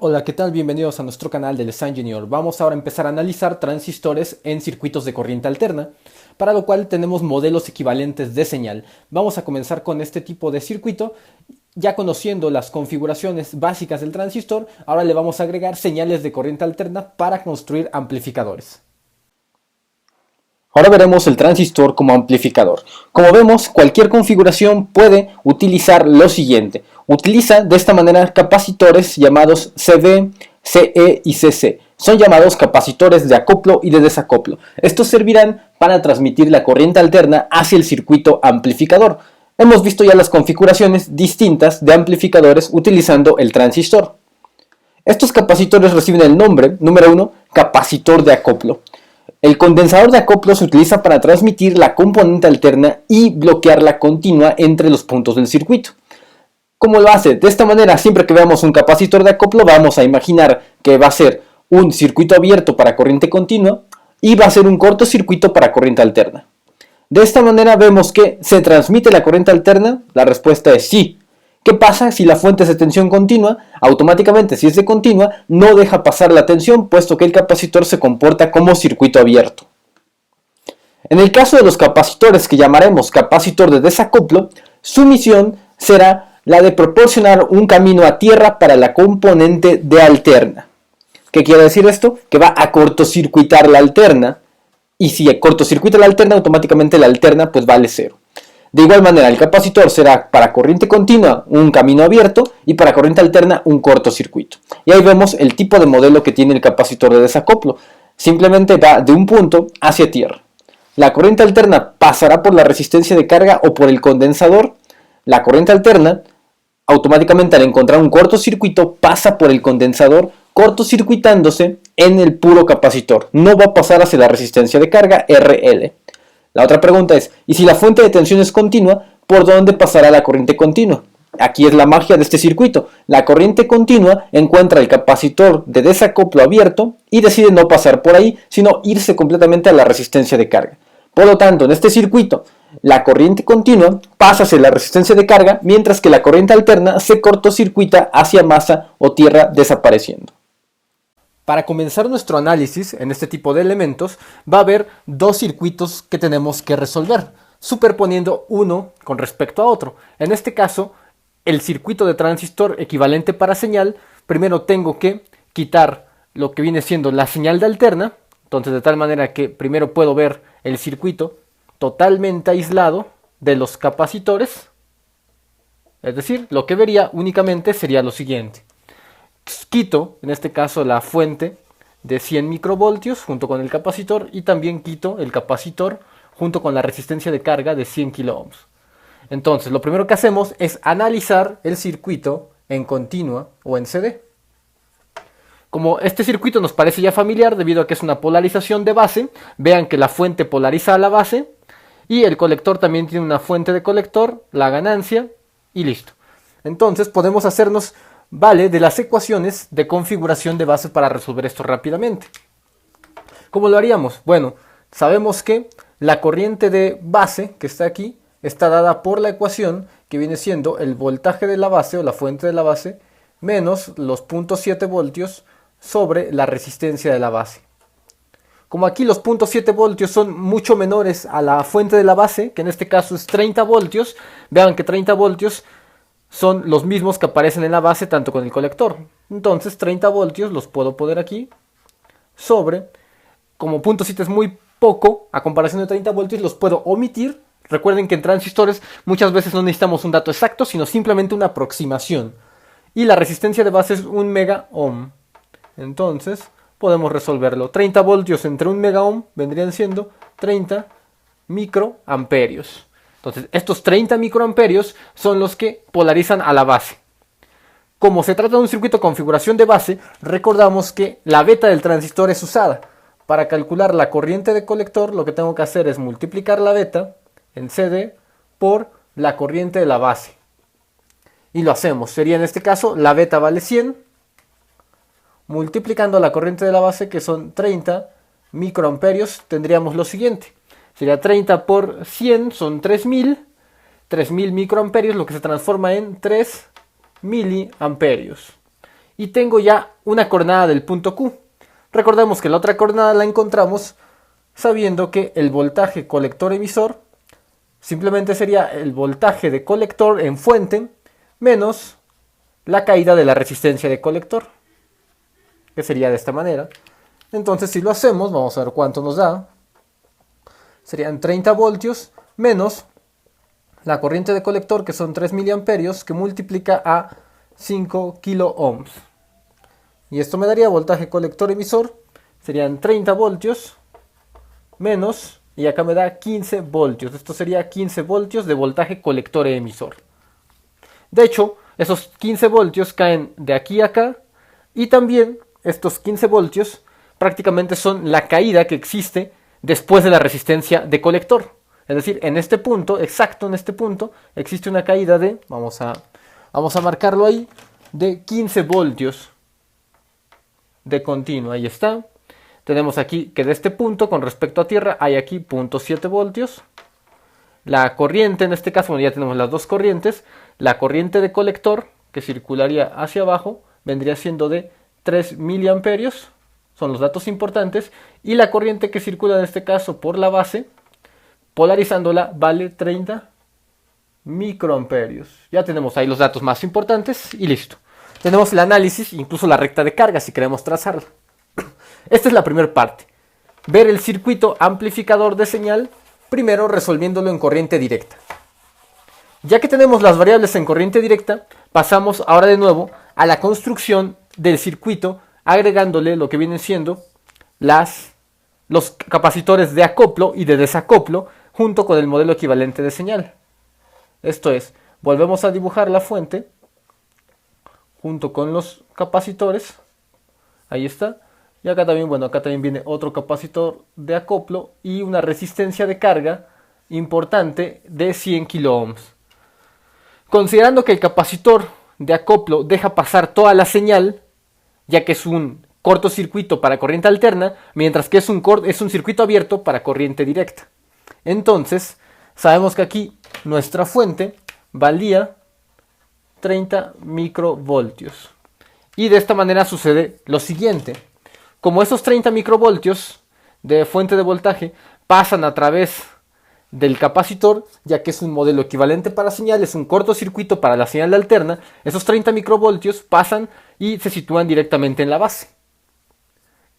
Hola, ¿qué tal? Bienvenidos a nuestro canal del Engineer. Vamos ahora a empezar a analizar transistores en circuitos de corriente alterna, para lo cual tenemos modelos equivalentes de señal. Vamos a comenzar con este tipo de circuito. Ya conociendo las configuraciones básicas del transistor, ahora le vamos a agregar señales de corriente alterna para construir amplificadores. Ahora veremos el transistor como amplificador. Como vemos, cualquier configuración puede utilizar lo siguiente. Utiliza de esta manera capacitores llamados CV, CE y CC. Son llamados capacitores de acoplo y de desacoplo. Estos servirán para transmitir la corriente alterna hacia el circuito amplificador. Hemos visto ya las configuraciones distintas de amplificadores utilizando el transistor. Estos capacitores reciben el nombre, número 1, capacitor de acoplo. El condensador de acoplo se utiliza para transmitir la componente alterna y bloquear la continua entre los puntos del circuito. ¿Cómo lo hace? De esta manera, siempre que veamos un capacitor de acoplo, vamos a imaginar que va a ser un circuito abierto para corriente continua y va a ser un cortocircuito para corriente alterna. De esta manera vemos que se transmite la corriente alterna. La respuesta es sí. ¿Qué pasa si la fuente es de tensión continua? Automáticamente, si es de continua, no deja pasar la tensión, puesto que el capacitor se comporta como circuito abierto. En el caso de los capacitores que llamaremos capacitor de desacoplo, su misión será la de proporcionar un camino a tierra para la componente de alterna. ¿Qué quiere decir esto? Que va a cortocircuitar la alterna, y si cortocircuita la alterna, automáticamente la alterna pues vale cero. De igual manera, el capacitor será para corriente continua un camino abierto y para corriente alterna un cortocircuito. Y ahí vemos el tipo de modelo que tiene el capacitor de desacoplo. Simplemente va de un punto hacia tierra. La corriente alterna pasará por la resistencia de carga o por el condensador. La corriente alterna, automáticamente al encontrar un cortocircuito, pasa por el condensador, cortocircuitándose en el puro capacitor. No va a pasar hacia la resistencia de carga RL. La otra pregunta es, ¿y si la fuente de tensión es continua, por dónde pasará la corriente continua? Aquí es la magia de este circuito. La corriente continua encuentra el capacitor de desacoplo abierto y decide no pasar por ahí, sino irse completamente a la resistencia de carga. Por lo tanto, en este circuito, la corriente continua pasa hacia la resistencia de carga, mientras que la corriente alterna se cortocircuita hacia masa o tierra, desapareciendo. Para comenzar nuestro análisis en este tipo de elementos, va a haber dos circuitos que tenemos que resolver, superponiendo uno con respecto a otro. En este caso, el circuito de transistor equivalente para señal, primero tengo que quitar lo que viene siendo la señal de alterna, entonces de tal manera que primero puedo ver el circuito totalmente aislado de los capacitores, es decir, lo que vería únicamente sería lo siguiente. Quito, en este caso, la fuente de 100 microvoltios junto con el capacitor y también quito el capacitor junto con la resistencia de carga de 100 kilo ohms. Entonces, lo primero que hacemos es analizar el circuito en continua o en CD. Como este circuito nos parece ya familiar debido a que es una polarización de base, vean que la fuente polariza a la base y el colector también tiene una fuente de colector, la ganancia y listo. Entonces podemos hacernos vale de las ecuaciones de configuración de base para resolver esto rápidamente. ¿Cómo lo haríamos? Bueno, sabemos que la corriente de base que está aquí está dada por la ecuación que viene siendo el voltaje de la base o la fuente de la base menos los 0.7 voltios sobre la resistencia de la base. Como aquí los 0.7 voltios son mucho menores a la fuente de la base, que en este caso es 30 voltios, vean que 30 voltios son los mismos que aparecen en la base tanto con el colector. Entonces 30 voltios los puedo poner aquí sobre, como 0.7 es muy poco a comparación de 30 voltios, los puedo omitir. Recuerden que en transistores muchas veces no necesitamos un dato exacto, sino simplemente una aproximación. Y la resistencia de base es 1 mega ohm. Entonces podemos resolverlo. 30 voltios entre 1 mega ohm vendrían siendo 30 microamperios. Entonces, estos 30 microamperios son los que polarizan a la base. Como se trata de un circuito de configuración de base, recordamos que la beta del transistor es usada. Para calcular la corriente de colector, lo que tengo que hacer es multiplicar la beta en CD por la corriente de la base. Y lo hacemos. Sería en este caso, la beta vale 100, multiplicando la corriente de la base, que son 30 microamperios, tendríamos lo siguiente. Sería 30 por 100, son 3000 microamperios, lo que se transforma en 3 miliamperios. y tengo ya una coordenada del punto Q. Recordemos que la otra coordenada la encontramos sabiendo que el voltaje colector-emisor simplemente sería el voltaje de colector en fuente menos la caída de la resistencia de colector, que sería de esta manera. Entonces si lo hacemos, vamos a ver cuánto nos da. Serían 30 voltios menos la corriente de colector, que son 3 miliamperios, que multiplica a 5 kilo ohms. Y esto me daría voltaje colector emisor, serían 30 voltios menos, y acá me da 15 voltios. Esto sería 15 voltios de voltaje colector emisor. De hecho, esos 15 voltios caen de aquí a acá, y también estos 15 voltios prácticamente son la caída que existe después de la resistencia de colector. Es decir, en este punto, exacto en este punto, existe una caída de, vamos a marcarlo ahí, de 15 voltios de continuo. Ahí está. Tenemos aquí que de este punto, con respecto a tierra, hay aquí 0.7 voltios. La corriente, en este caso, bueno, ya tenemos las dos corrientes. La corriente de colector, que circularía hacia abajo, vendría siendo de 3 miliamperios. Son los datos importantes. Y la corriente que circula, en este caso, por la base, polarizándola, vale 30 microamperios. Ya tenemos ahí los datos más importantes y listo. Tenemos el análisis, incluso la recta de carga, si queremos trazarla. Esta es la primera parte. Ver el circuito amplificador de señal, primero resolviéndolo en corriente directa. Ya que tenemos las variables en corriente directa, pasamos ahora de nuevo a la construcción del circuito, agregándole lo que vienen siendo los capacitores de acoplo y de desacoplo, junto con el modelo equivalente de señal. Esto es, volvemos a dibujar la fuente, junto con los capacitores. Ahí está. Y acá también, bueno, acá también viene otro capacitor de acoplo y una resistencia de carga importante de 100 kilo ohms. Considerando que el capacitor de acoplo deja pasar toda la señal, ya que es un cortocircuito para corriente alterna, mientras que es un circuito abierto para corriente directa. Entonces, sabemos que aquí nuestra fuente valía 30 microvoltios. Y de esta manera sucede lo siguiente. Como esos 30 microvoltios de fuente de voltaje pasan a través del capacitor, ya que es un modelo equivalente para señal, es un cortocircuito para la señal de alterna, esos 30 microvoltios pasan y se sitúan directamente en la base.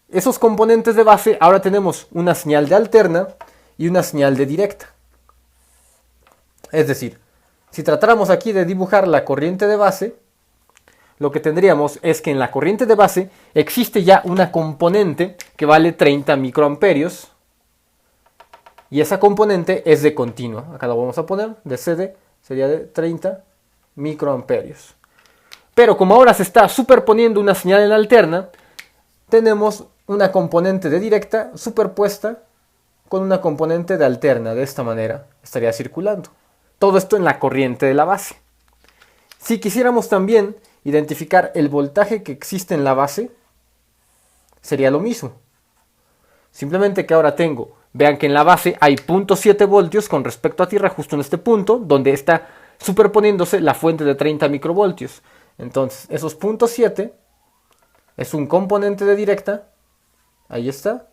Esos componentes de base, ahora tenemos una señal de alterna y una señal de directa. Es decir, si tratáramos aquí de dibujar la corriente de base, lo que tendríamos es que en la corriente de base existe ya una componente que vale 30 microamperios y esa componente es de continua. Acá lo vamos a poner, de CD sería de 30 microamperios. Pero como ahora se está superponiendo una señal en alterna, tenemos una componente de directa superpuesta con una componente de alterna. De esta manera estaría circulando. Todo esto en la corriente de la base. Si quisiéramos también identificar el voltaje que existe en la base, sería lo mismo. Simplemente que ahora vean que en la base hay 0.7 voltios con respecto a tierra, justo en este punto, donde está superponiéndose la fuente de 30 microvoltios. Entonces, esos 0.7 es un componente de directa, ahí está,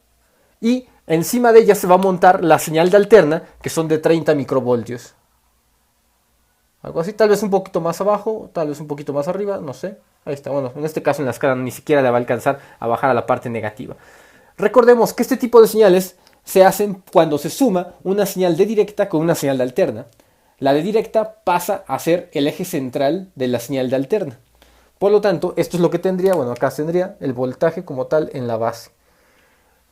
y encima de ella se va a montar la señal de alterna, que son de 30 microvoltios. Algo así, tal vez un poquito más abajo, tal vez un poquito más arriba, no sé. Ahí está, bueno, en este caso en la escala ni siquiera le va a alcanzar a bajar a la parte negativa. Recordemos que este tipo de señales se hacen cuando se suma una señal de directa con una señal de alterna. La de directa pasa a ser el eje central de la señal de alterna. Por lo tanto, esto es lo que tendría, bueno, acá tendría el voltaje como tal en la base.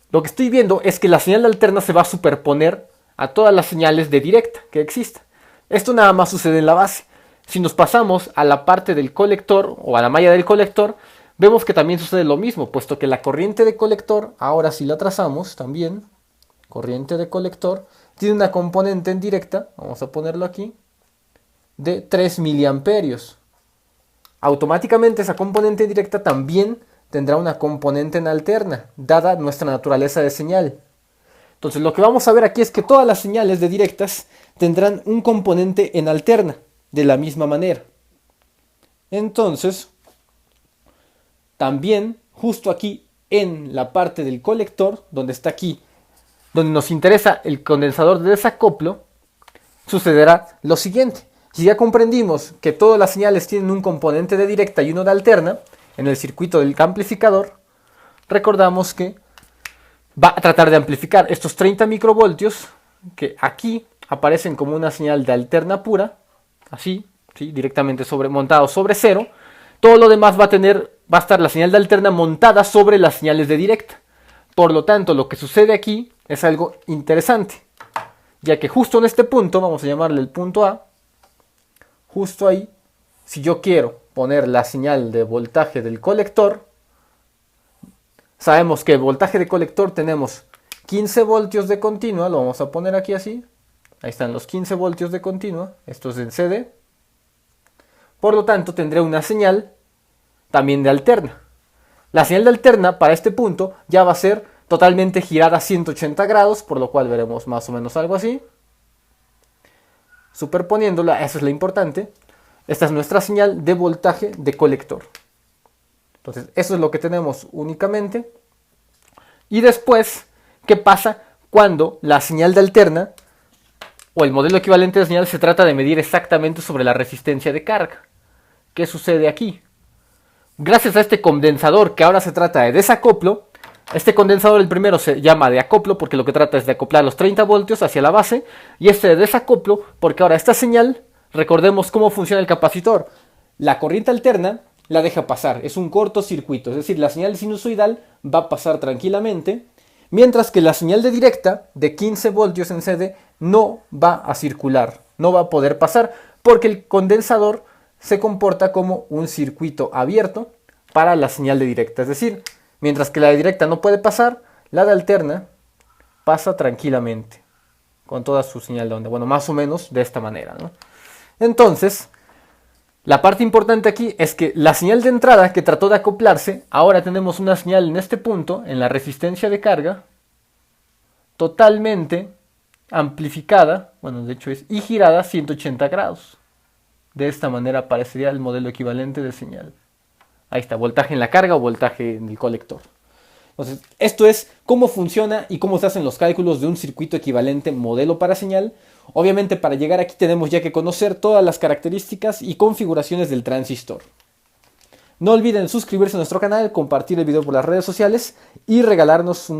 Lo que estoy viendo es que la señal de alterna se va a superponer a todas las señales de directa que existan. Esto nada más sucede en la base. Si nos pasamos a la parte del colector o a la malla del colector, vemos que también sucede lo mismo, puesto que la corriente de colector, ahora si la trazamos también, corriente de colector, tiene una componente en directa, vamos a ponerlo aquí, de 3 miliamperios. Automáticamente esa componente en directa también tendrá una componente en alterna, dada nuestra naturaleza de señal. Entonces lo que vamos a ver aquí es que todas las señales de directas tendrán un componente en alterna, de la misma manera. Entonces, también justo aquí en la parte del colector, donde está aquí, donde nos interesa el condensador de desacoplo, sucederá lo siguiente. Si ya comprendimos que todas las señales tienen un componente de directa y uno de alterna en el circuito del amplificador, recordamos que va a tratar de amplificar estos 30 microvoltios que aquí aparecen como una señal de alterna pura, así, ¿sí? Directamente montado sobre cero. Todo lo demás va a estar la señal de alterna montada sobre las señales de directa. Por lo tanto, lo que sucede aquí es algo interesante, ya que justo en este punto, vamos a llamarle el punto A, justo ahí, si yo quiero poner la señal de voltaje del colector, sabemos que el voltaje de colector tenemos 15 voltios de continua, lo vamos a poner aquí así, ahí están los 15 voltios de continua, esto es en CD, por lo tanto tendré una señal también de alterna. La señal de alterna para este punto ya va a ser totalmente girada a 180 grados, por lo cual veremos más o menos algo así. Superponiéndola, eso es lo importante, esta es nuestra señal de voltaje de colector. Entonces, eso es lo que tenemos únicamente. Y después, ¿qué pasa cuando la señal de alterna o el modelo equivalente de señal se trata de medir exactamente sobre la resistencia de carga? ¿Qué sucede aquí? Gracias a este condensador que ahora se trata de desacoplo, este condensador, el primero, se llama de acoplo porque lo que trata es de acoplar los 30 voltios hacia la base, y este de desacoplo porque ahora esta señal, recordemos cómo funciona el capacitor. La corriente alterna la deja pasar, es un cortocircuito, es decir, la señal sinusoidal va a pasar tranquilamente, mientras que la señal de directa de 15 voltios en CD no va a circular, no va a poder pasar porque el condensador se comporta como un circuito abierto para la señal de directa, es decir, mientras que la de directa no puede pasar, la de alterna pasa tranquilamente con toda su señal de onda. Bueno, más o menos de esta manera, ¿no? Entonces, la parte importante aquí es que la señal de entrada que trató de acoplarse, ahora tenemos una señal en este punto, en la resistencia de carga, totalmente amplificada, bueno, de hecho es y girada a 180 grados. De esta manera aparecería el modelo equivalente de señal. Ahí está, voltaje en la carga o voltaje en el colector. Entonces, esto es cómo funciona y cómo se hacen los cálculos de un circuito equivalente modelo para señal. Obviamente, para llegar aquí tenemos ya que conocer todas las características y configuraciones del transistor. No olviden suscribirse a nuestro canal, compartir el video por las redes sociales y regalarnos un like.